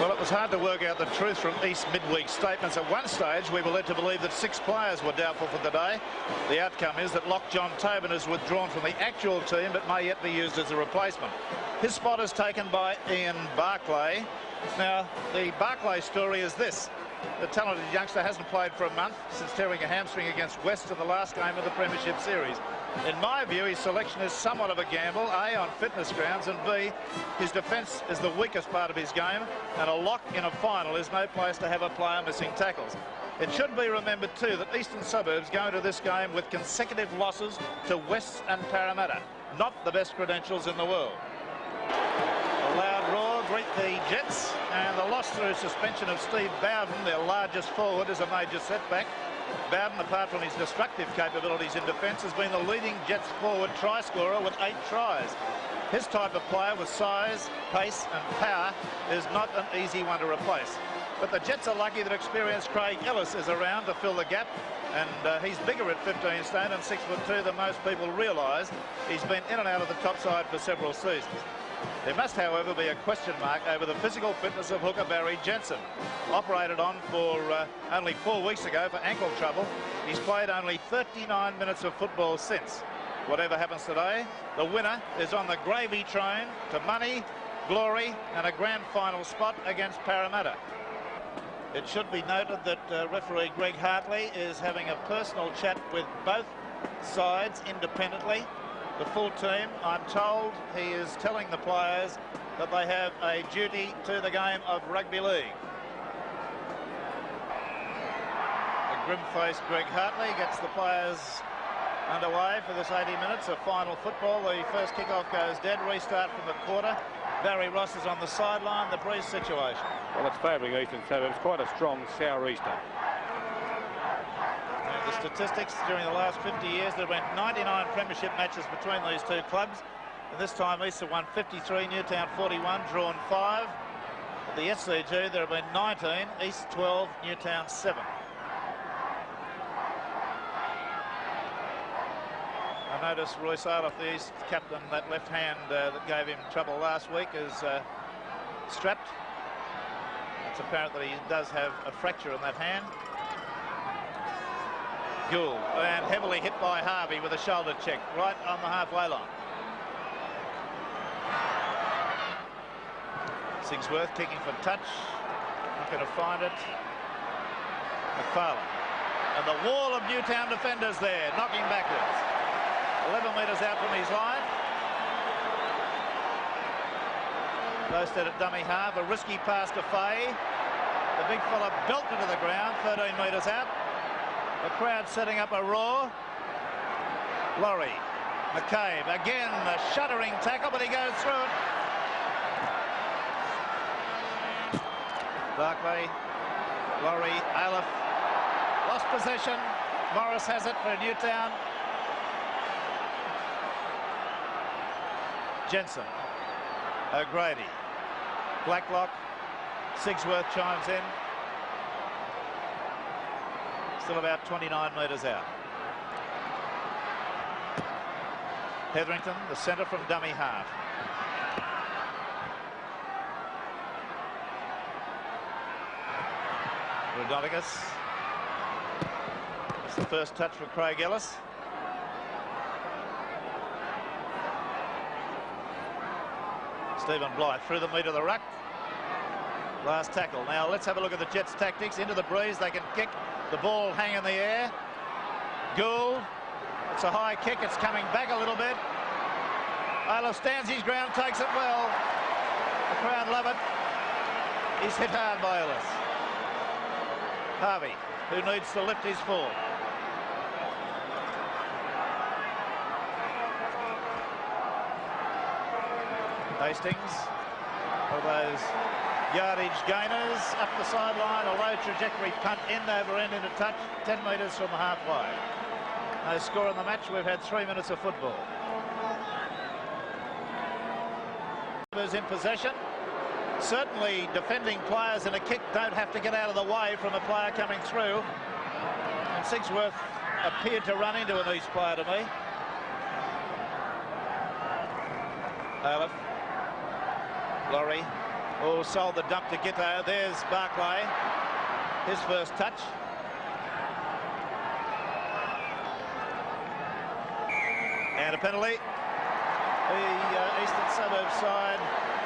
Well, it was hard to work out the truth from East midweek statements. At one stage, we were led to believe that 6 players were doubtful for the day. The outcome is that lock John Tobin is withdrawn from the actual team, but may yet be used as a replacement. His spot is taken by Ian Barclay. Now, the Barclay story is this. The talented youngster hasn't played for a month since tearing a hamstring against West in the last game of the Premiership Series. In my view, his selection is somewhat of a gamble, A, on fitness grounds, and B, his defence is the weakest part of his game, and a lock in a final is no place to have a player missing tackles. It should be remembered too that Eastern Suburbs go into this game with consecutive losses to West and Parramatta. Not the best credentials in the world. A loud roar greet the Jets, and the loss through suspension of Steve Bowden, their largest forward, is a major setback. Bowden, apart from his destructive capabilities in defence, has been the leading Jets forward try scorer with 8 tries. His type of player with size, pace and power is not an easy one to replace. But the Jets are lucky that experienced Craig Ellis is around to fill the gap, and he's bigger at 15 stone and 6'2" than most people realise. He's been in and out of the top side for several seasons. There must, however, be a question mark over the physical fitness of hooker Barry Jensen. Operated on for only 4 weeks ago for ankle trouble. He's played only 39 minutes of football since. Whatever happens today, the winner is on the gravy train to money, glory and a grand final spot against Parramatta. It should be noted that referee Greg Hartley is having a personal chat with both sides independently. The full team, I'm told, he is telling the players that they have a duty to the game of rugby league. A grim-faced Greg Hartley gets the players underway for this 80 minutes of final football. The first kick-off goes dead, restart from the quarter. Barry Ross is on the sideline, the breeze situation. Well, it's favouring Eastern Suburbs, quite a strong sou'easter. The statistics during the last 50 years, there have been 99 premiership matches between these two clubs. And this time East have won 53, Newtown 41, drawn 5. At the SCG there have been 19, East 12, Newtown 7. I noticed Royce Arloff, the East captain, that left hand that gave him trouble last week, is strapped. It's apparent that he does have a fracture in that hand. Gould, and heavily hit by Harvey with a shoulder check right on the halfway line. Sigsworth kicking for touch, not going to find it. McFarlane, and the wall of Newtown defenders there, knocking backwards. 11 metres out from his line. Posted at dummy half, a risky pass to Fay. The big fella belted to the ground, 13 metres out. The crowd setting up a roar. Laurie, McCabe, again a shuddering tackle, but he goes through it. Barclay, Laurie, Aleph, lost possession. Morris has it for Newtown. Jensen, O'Grady, Blacklock, Sigsworth chimes in. Still about 29 metres out. Hetherington, the centre from dummy half. Rodonigas. It's the first touch for Craig Ellis. Stephen Blythe through the meat of the ruck. Last tackle. Now let's have a look at the Jets' tactics. Into the breeze, they can kick. The ball hang in the air. Gould. It's a high kick. It's coming back a little bit. Aleph stands his ground, takes it well. The crowd love it. He's hit hard by Ellis. Harvey, who needs to lift his form. Hastings, one of those yardage gainers up the sideline, a low trajectory punt end over end into touch, 10 metres from the halfway. No score in the match. We've had 3 minutes of football. In possession. Certainly defending players in a kick don't have to get out of the way from a player coming through. And Sigsworth appeared to run into an East player to me. Aleph, Laurie, who sold the dump to Gitto. There's Barclay, his first touch. And a penalty. The Eastern Suburbs side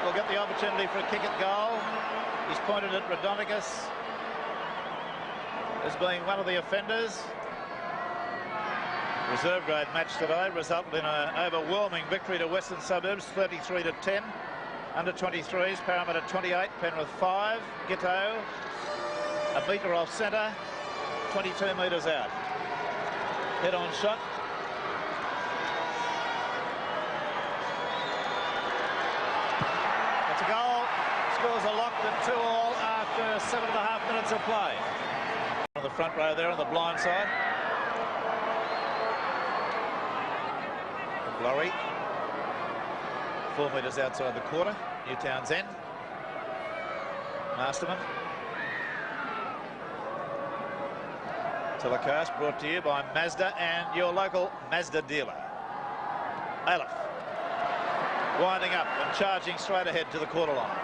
will get the opportunity for a kick at goal. He's pointed at Rodonicus as being one of the offenders. Reserve grade match today resulted in an overwhelming victory to Western Suburbs, 33-10. Under 23s, Parramatta 28, Penrith 5. Gitto, a metre off centre, 22 metres out. Head-on shot. It's a goal. Scores are locked at 2-2 after 7.5 minutes of play. On the front row there on the blind side. Laurie, 4 metres outside the quarter, Newtown's end. Masterman. Telecast brought to you by Mazda and your local Mazda dealer. Aleph winding up and charging straight ahead to the quarter line.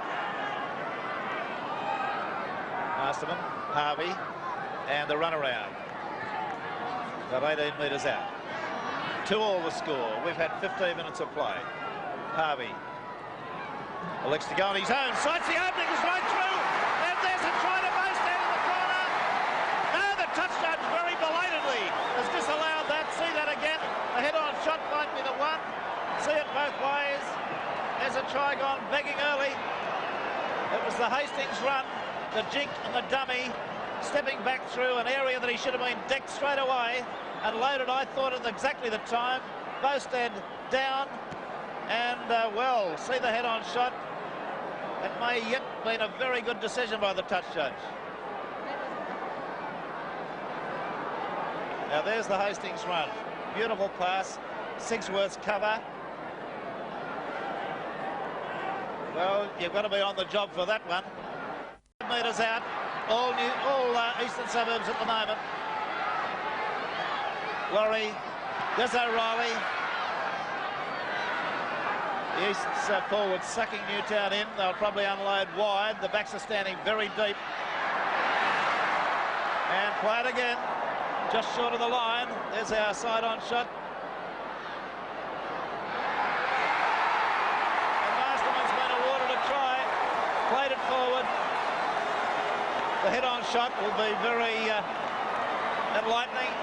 Masterman, Harvey, and the runaround. About 18 metres out. 2-2 the score. We've had 15 minutes of play. Harvey elects to go on his own. Sights the opening, is right through. And there's a try to Most down in the corner. No, the touch judge very belatedly has disallowed that. See that again. The head-on shot might be the one. See it both ways. There's a try gone begging early. It was the Hastings run, the jink and the dummy, stepping back through an area that he should have been decked straight away and loaded, I thought, at exactly the time. Bosted down, and well, see the head-on shot. It may yet have been a very good decision by the touch judge. Now there's the Hastings run. Beautiful pass, Sigsworth's cover. Well, you've got to be on the job for that one. Metres out, all Eastern Suburbs at the moment. Laurie, there's O'Reilly. The East's forward sucking Newtown in. They'll probably unload wide. The backs are standing very deep. And play it again, just short of the line. There's our side-on shot. And Masterman's been awarded a try. Played it forward. The head-on shot will be very enlightening.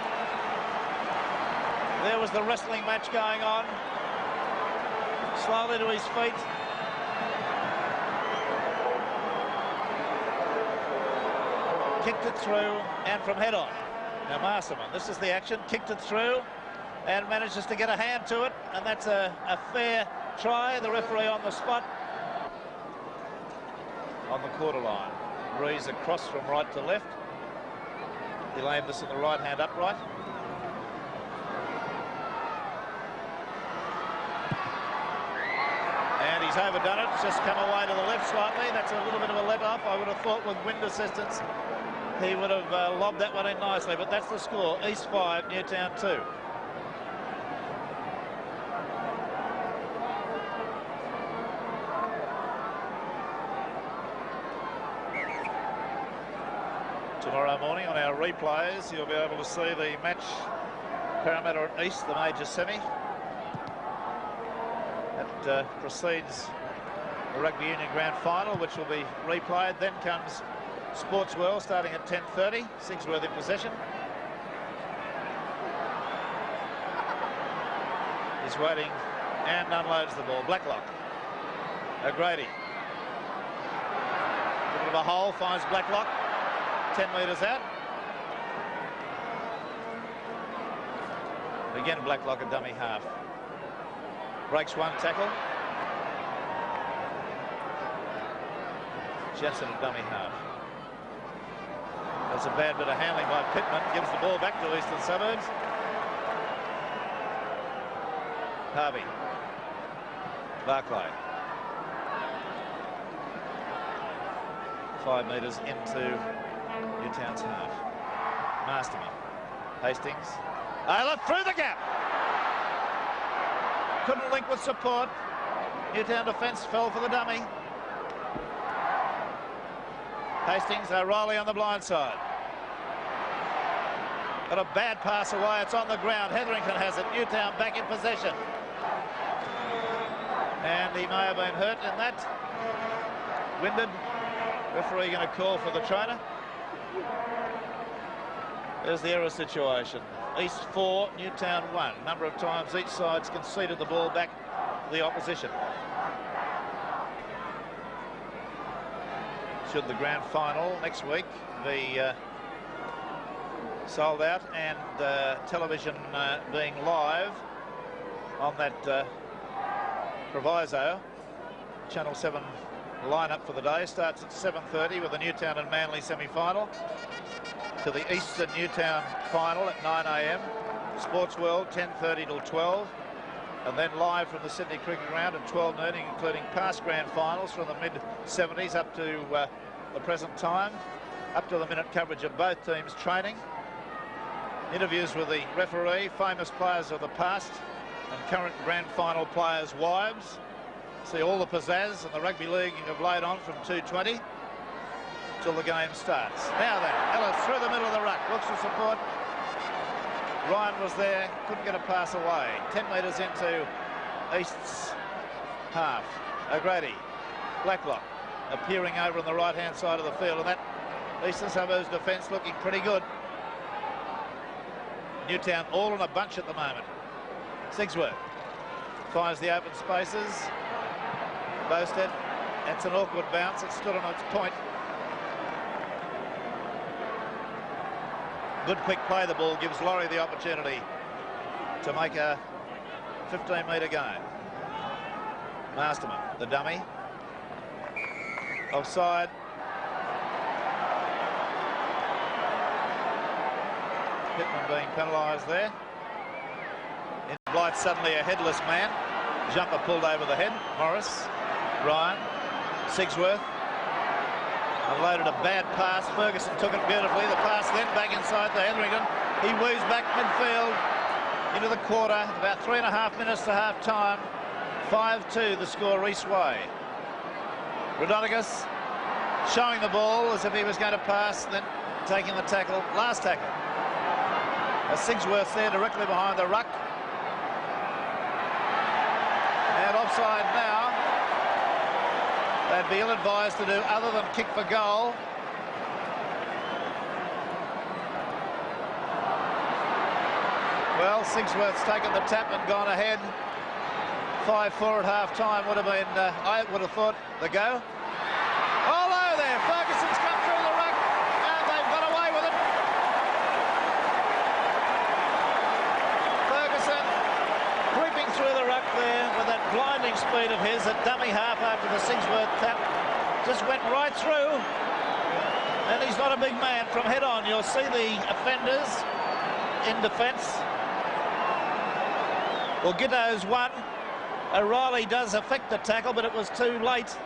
There was the wrestling match going on. Slowly to his feet. Kicked it through and from head on. Now Masterman, this is the action. Kicked it through and manages to get a hand to it. And that's a fair try. The referee on the spot. On the quarter line. Breeze across from right to left. He'll aim this at the right hand upright. And he's overdone it. It's just come away to the left slightly. That's a little bit of a let off. I would have thought with wind assistance he would have lobbed that one in nicely. But that's the score. East 5, Newtown 2. Tomorrow morning on our replays, you'll be able to see the match Parramatta and East, the major semi. That precedes the Rugby Union Grand Final, which will be replayed. Then comes Sports World starting at 10:30. Sigsworth in possession. He's waiting and unloads the ball. Blacklock. O'Grady. A bit of a hole, finds Blacklock. 10 metres out. Again, Blacklock, a dummy half. Breaks one tackle. Just a dummy half. That's a bad bit of handling by Pittman. Gives the ball back to Eastern Suburbs. Harvey. Barclay. 5 metres into Newtown's half. Masterman. Hastings. Aylett through the gap. Couldn't link with support. Newtown defence fell for the dummy. Hastings, O'Reilly on the blind side. Got a bad pass away, it's on the ground. Hetherington has it, Newtown back in possession. And he may have been hurt in that. Winded. Referee going to call for the trainer. There's the error situation. East 4, Newtown 1. Number of times each side's conceded the ball back to the opposition. Should the grand final next week be sold out and television being live on that proviso, Channel 7 lineup for the day starts at 7:30 with the Newtown and Manly semi-final, to the Eastern Newtown final at 9 a.m. Sports World 10:30 till 12, and then live from the Sydney Cricket Ground at 12 noon, including past grand finals from the mid-70s up to the present time, up to the minute coverage of both teams training, interviews with the referee, famous players of the past and current grand final players' wives. See all the pizzazz and the rugby league have laid on from 2:20 till the game starts. Now then, Ellis through the middle of the ruck, looks for support. Ryan was there, couldn't get a pass away. 10 metres into East's half. O'Grady, Blacklock appearing over on the right-hand side of the field, and that Eastern Suburbs defence looking pretty good. Newtown all in a bunch at the moment. Sigsworth finds the open spaces. Bowstead, it's an awkward bounce. It stood on its point. Good quick play. The ball gives Laurie the opportunity to make a 15-metre gain. Masterman, the dummy. Offside. Pittman being penalised there. In Blythe suddenly a headless man. Jumper pulled over the head. Morris, Ryan, Sigsworth. Unloaded a bad pass. Ferguson took it beautifully. The pass then back inside to Hetherington. He weaves back midfield into the quarter. About 3.5 minutes to half time. 5-2 the score East way. Rodonicus showing the ball as if he was going to pass, then taking the tackle. Last tackle. Sigsworth there directly behind the ruck. And offside now. They'd be ill-advised to do other than kick for goal. Well, Sigsworth's taken the tap and gone ahead. 5-4 at half-time would have been, I would have thought, the go. Oh, low there. Ferguson's come through the ruck, and they've got away with it. Ferguson creeping through the ruck there with that blinding speed of his, at dummy half after the Sigsworth tap. Just went right through. And he's not a big man. From head on, you'll see the offenders in defence. Well, Giddo's won. O'Reilly does affect the tackle, but it was too late.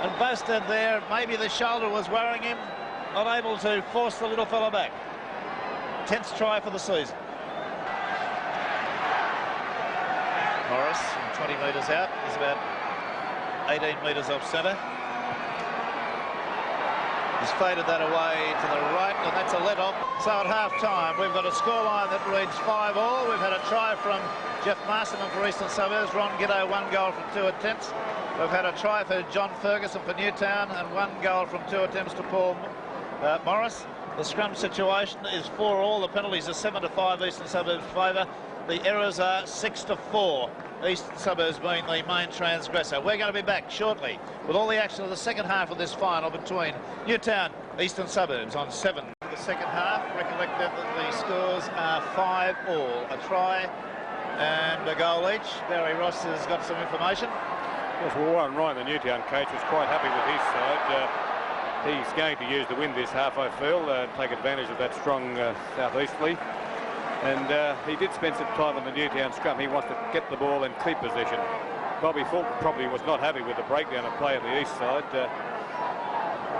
And Bowstead there, maybe the shoulder was worrying him, not able to force the little fella back. 10th try for the season. Morris, 20 metres out, is about 18 metres off centre. He's faded that away to the right, and that's a let-off. So at half-time, we've got a scoreline that reads 5-all. We've had a try from Jeff Masterman for Eastern Suburbs. Ron Giddo, 1 goal from 2 attempts. We've had a try for John Ferguson for Newtown, and 1 goal from 2 attempts to Paul Morris. The scrum situation is 4-all. The penalties are 7-5 Eastern Suburbs' favour. The errors are 6-4. Eastern Suburbs being the main transgressor. We're going to be back shortly with all the action of the second half of this final between Newtown, Eastern Suburbs on 7. The second half, recollect that the scores are 5-all. A try and a goal each. Barry Ross has got some information. Yes, well, Warren Ryan, the Newtown coach, was quite happy with his side. He's going to use the wind this half, I feel, take advantage of that strong southeasterly. And he did spend some time on the Newtown scrum. He wants to get the ball in keep position. Bobby Fulton probably was not happy with the breakdown of play on the east side.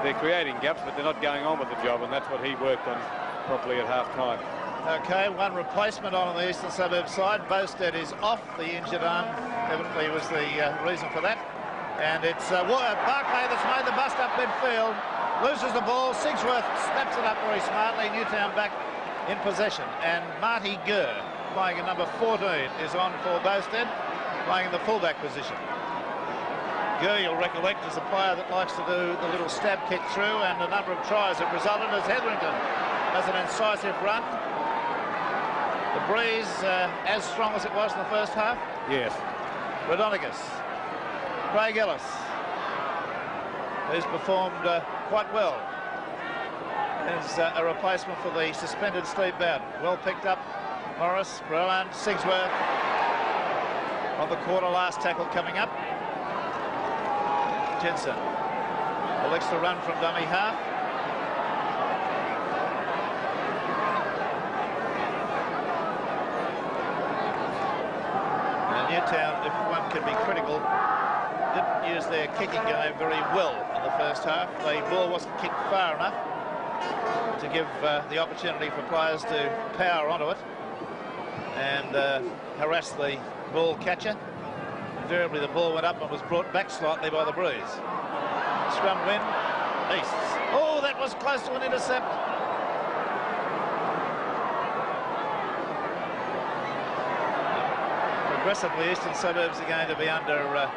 They're creating gaps, but they're not going on with the job, and that's what he worked on properly at half-time. OK, 1 replacement on the Eastern Suburbs side. Bowstead is off. The injured arm evidently was the reason for that. And it's Barclay that's made the bust up midfield. Loses the ball. Sigsworth snaps it up very smartly. Newtown back in possession. And Marty Gurr, playing in number 14, is on for Bowstead, playing in the fullback position. Gurr, you'll recollect, is a player that likes to do the little stab kick through, and a number of tries have resulted as Hetherington has an incisive run. The breeze as strong as it was in the first half. Yes. Rodonicus. Craig Ellis, who's performed quite well as a replacement for the suspended Steve Bowden. Well picked up. Morris, Rowan, Sigsworth on the quarter, last tackle coming up. Jensen elects to run from dummy half. And Newtown, if one can be critical, didn't use their kicking game very well in the first half. The ball wasn't kicked far enough to give the opportunity for players to power onto it and harass the ball catcher. Invariably the ball went up and was brought back slightly by the breeze. Scrum win, Easts. Oh, that was close to an intercept. Progressively, Eastern Suburbs are going to be under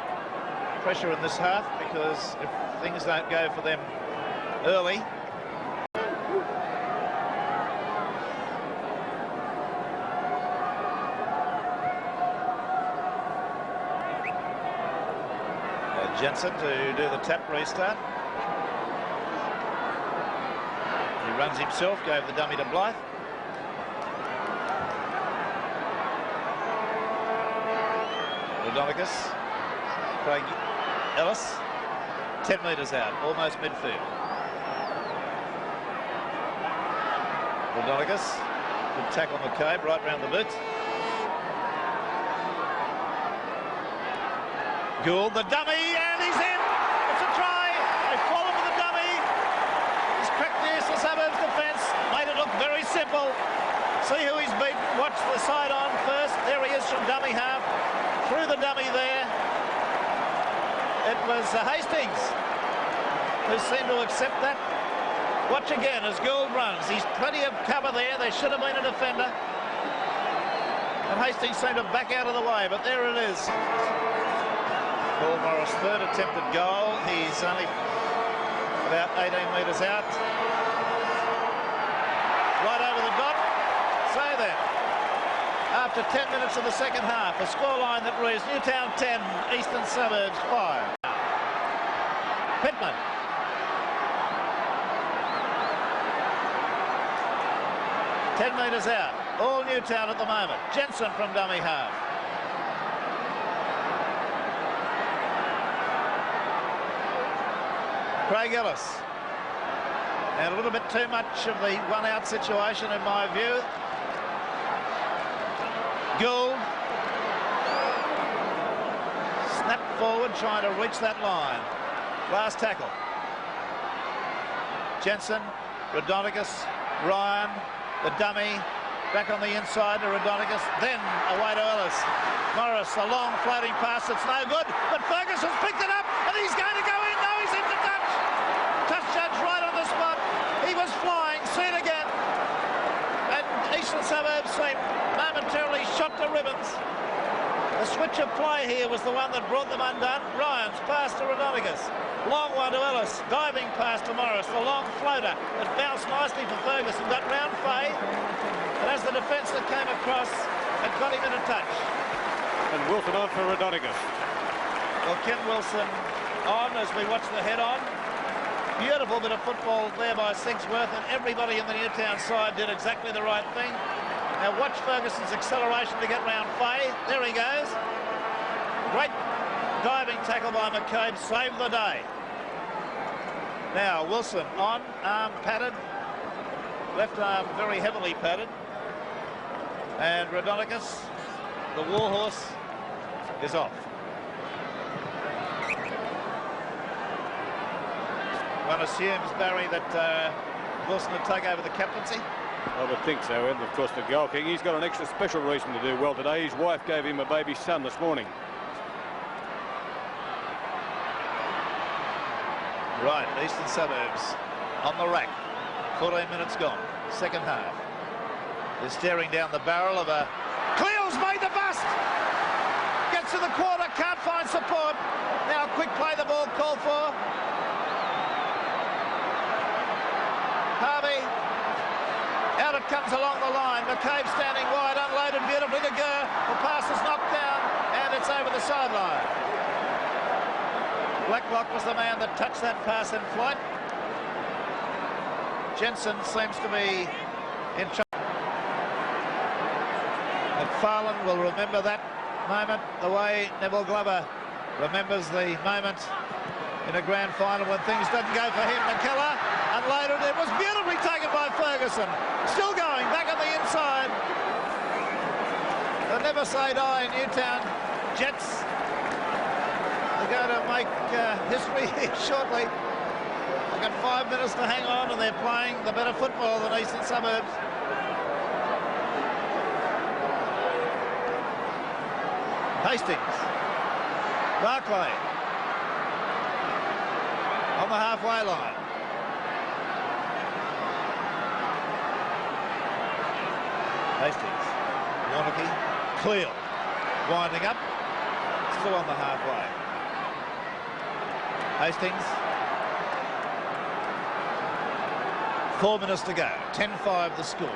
pressure in this half, because if things don't go for them early, Jensen to do the tap restart. He runs himself, gave the dummy to Blythe. Rodonicus, Craig Ellis, 10 metres out, almost midfield. Rodonicus, good tackle McCabe, right round the boots. Gould, the dummy, and he's in. It's a try. They fall him with the dummy. He's cracked the Eastern Suburbs defence. Made it look very simple. See who he's beaten. Watch the side on first. There he is from dummy half. Through the dummy there. It was Hastings who seemed to accept that. Watch again as Gould runs. He's plenty of cover there. There should have been a defender. And Hastings seemed to back out of the way, but there it is. Paul Morris' third attempted goal. He's only about 18 metres out. Right over the dot. So then, after 10 minutes of the second half, a scoreline that reads Newtown 10, Eastern Suburbs 5. Pittman. Ten metres out. All Newtown at the moment. Jensen from dummy half. Craig Ellis. And a little bit too much of the one-out situation in my view. Gould. Snap forward, trying to reach that line. Last tackle. Jensen, Rodonicus, Ryan, the dummy, back on the inside to Rodonicus, then away to Ellis. Morris, a long floating pass that's no good, but Ferguson's picked it up and he's going to go in. No, he's into touch. Touch judge right on the spot. He was flying, seen again. And Eastern Suburbs seemed momentarily shot to ribbons. The switch of play here was the one that brought them undone. Ryan's pass to Rodonicus. Long one to Ellis. Diving pass to Morris. The long floater that bounced nicely for Ferguson. Got round Fay. And as the defence that came across, it got him in a touch. And Wilson on for Rodonicus. Well, Ken Wilson on as we watch the head on. Beautiful bit of football there by Sigsworth, and everybody in the Newtown side did exactly the right thing. Now watch Ferguson's acceleration to get round Fay. There he goes. Great diving tackle by McCabe, saved the day. Now Wilson on, arm padded, left arm very heavily padded, and Rodonicus, the warhorse, is off. One assumes, Barry, that Wilson would take over the captaincy. I would think so, and of course the goal king. He's got an extra special reason to do well today. His wife gave him a baby son this morning. Right, Eastern Suburbs on the rack. 14 minutes gone. Second half. They're staring down the barrel of a... Cleo's made the bust! Gets to the quarter, can't find support. Now quick play, the ball called for. Harvey. Out it comes along the line. McCabe standing wide, unloaded beautifully to Gurr. The pass is knocked down, and it's over the sideline. Blacklock was the man that touched that pass in flight. Jensen seems to be in trouble. McFarlane will remember that moment the way Neville Glover remembers the moment in a grand final when things didn't go for him. McKellar unloaded. It was beautifully taken by Ferguson. Still going back on the inside. They'll never say die in Newtown. Jets are going to make history here shortly. They've got 5 minutes to hang on, and they're playing the better football than Eastern Suburbs. Hastings. Barclay. On the halfway line. Hastings. Warnocky. Cleal. Winding up. Still on the halfway. Hastings. 4 minutes to go. 10-5 the score.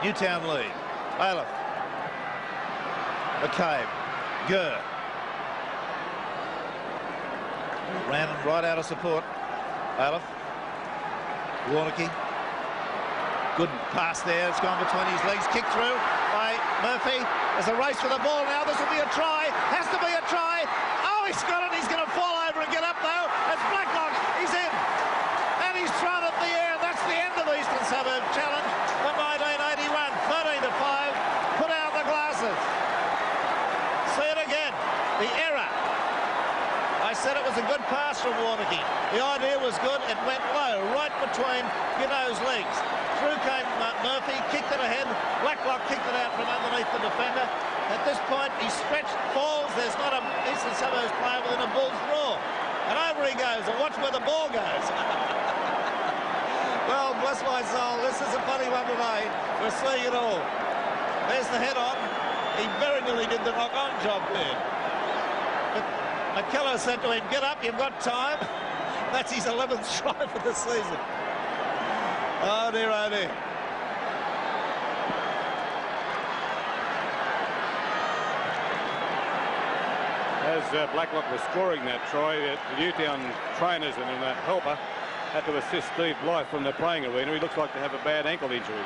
Newtown lead. Aleph. McCabe. Gurr. Ran right out of support. Aleph. Warnocky. Good pass there. It's gone between his legs. Kick through by Murphy. There's a race for the ball now. This will be a try. Has to be a try. Oh, he's got it. He's going to fall over and get up though. It's Blacklock. He's in. And he's thrown it in the air. That's the end of the Eastern Suburb Challenge for 1981. 13-5. Put out the glasses. See it again. The error. I said it was a good pass from Warnocky. The idea was good. It went low, right between Giddo's legs. Through came Murphy, kicked it ahead. Blacklock kicked it out from underneath the defender. At this point, he stretched, falls. There's not a Eastern Suburbs player within a bull's draw. And over he goes, and watch where the ball goes. Well, bless my soul, this is a funny one today. We're seeing it all. There's the head on. He very nearly did the knock-on job there. But McKellar said to him, get up, you've got time. That's his 11th try for the season. Oh dear, oh dear. As Blacklock was scoring that try, the Newtown trainers and that helper had to assist Steve Blythe from the playing arena. He looks like to have a bad ankle injury.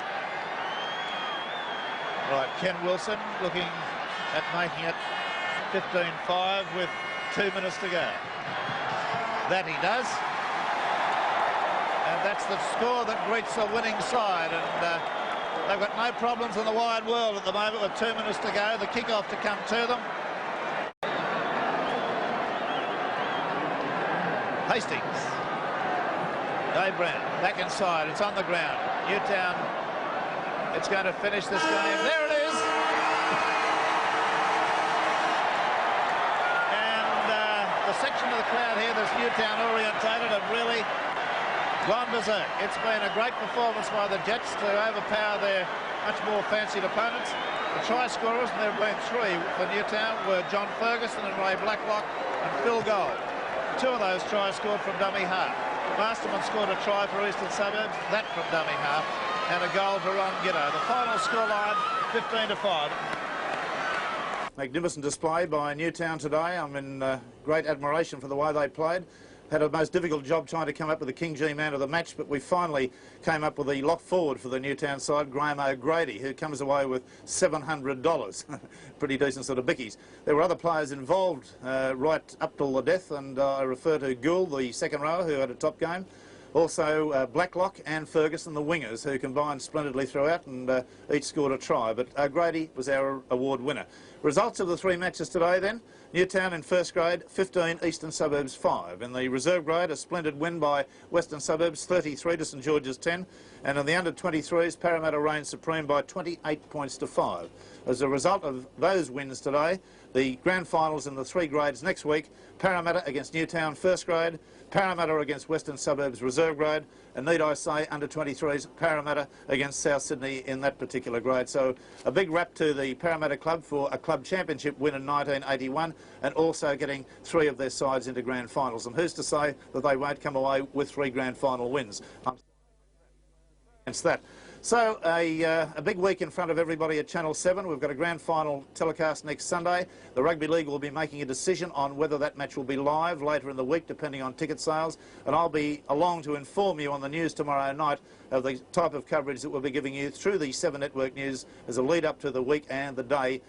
Right, Ken Wilson looking at making it 15-5 with 2 minutes to go. That he does. And that's the score that greets the winning side. And they've got no problems in the wide world at the moment with 2 minutes to go. The kick-off to come to them. Hastings. Dave Brown back inside. It's on the ground. Newtown. It's going to finish this game. There it is. And the section of the crowd here that's Newtown orientated have really gone berserk. It's been a great performance by the Jets to overpower their much more fancied opponents. The try scorers, and there have been 3 for Newtown, were John Ferguson and Ray Blacklock and Phil Gold. 2 of those tries scored from dummy half. Masterman scored a try for Eastern Suburbs, that from dummy half, and a goal for Ron Giddo. The final scoreline, 15-5. Magnificent display by Newtown today. I'm in great admiration for the way they played. Had a most difficult job trying to come up with the King G man of the match, but we finally came up with the lock forward for the Newtown side, Graham O'Grady, who comes away with $700. Pretty decent sort of bickies. There were other players involved right up till the death, and I refer to Gould, the second rower, who had a top game. Also Blacklock and Ferguson, the wingers, who combined splendidly throughout and each scored a try. But O'Grady was our award winner. Results of the 3 matches today then. Newtown in first grade, 15, Eastern Suburbs 5. In the reserve grade, a splendid win by Western Suburbs, 33 to St George's 10. And in the under-23s, Parramatta reigned supreme by 28 points to 5. As a result of those wins today, the grand finals in the 3 grades next week, Parramatta against Newtown first grade, Parramatta against Western Suburbs Reserve grade, and need I say, under 23s, Parramatta against South Sydney in that particular grade. So a big rap to the Parramatta club for a club championship win in 1981, and also getting 3 of their sides into grand finals. And who's to say that they won't come away with 3 grand final wins? Against that. So a big week in front of everybody at Channel 7. We've got a grand final telecast next Sunday. The Rugby League will be making a decision on whether that match will be live later in the week, depending on ticket sales. And I'll be along to inform you on the news tomorrow night of the type of coverage that we'll be giving you through the 7 Network News as a lead up to the week and the day